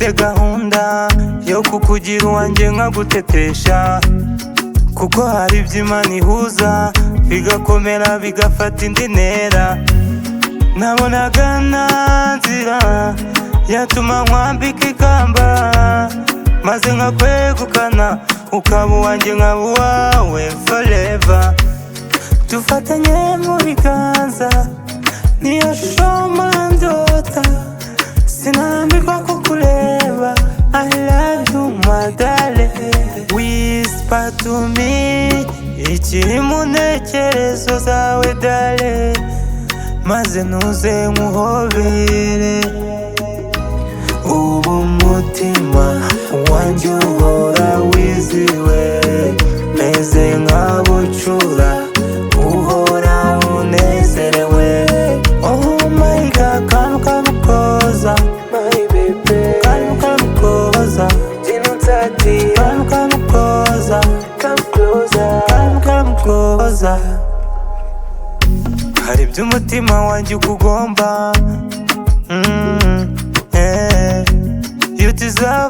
mfite gahunda yo kukugira uwanjye nkagutetesha, kuko hari iby'Imana ihuza bigakomera bigafata indi ntera. Nabonaga nta nzira yatuma nkwambika ikamba, maze nkakwegukana ukaba uwanjye nkaba uwawe forever. Dufatanye mu biganza, niyo shoma ndota, sinambirwa kukureba. I love you my darling, whisper to me ikiri mu ntekerezo zawe darling, maze ntuze nkuhobere. Ubu umutima wanjye uhora wiziwe, meze nkabucura uhora unezerewe. Oh my God, kantu kamukoza my baby, kantu kamukoza dinutati, kantu kamukoza come closer, kantu kamukoza. Hari iby'umutima wanjye ukugomba, you deserve.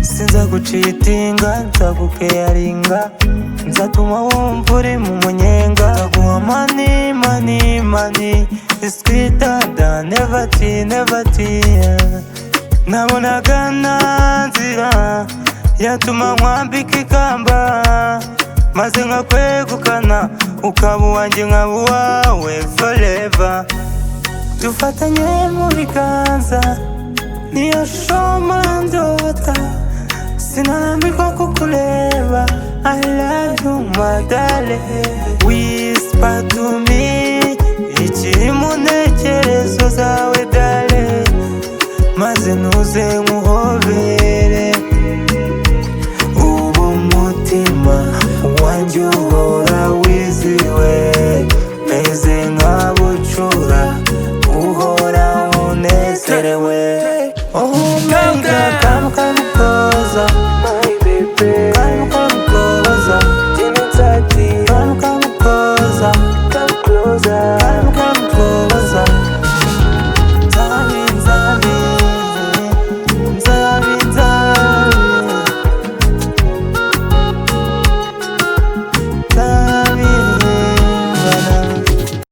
Sinza gucitinga, nzagukeyaringa, nzatuma wumva uri mu munyenga. Nzaguha money, it's sweeter than never tea. Nabonaga nta nzira yatuma nkwambika ikamba, maze nkakwegukana ukaba uwanjye nkaba uwawe forever. Dufatanye mu biganza, niyo shoma ndota, sinambirwa kukureba. I love you my darling, whisper to me ikiri mu ntekerezo zawe darling, maze ntuze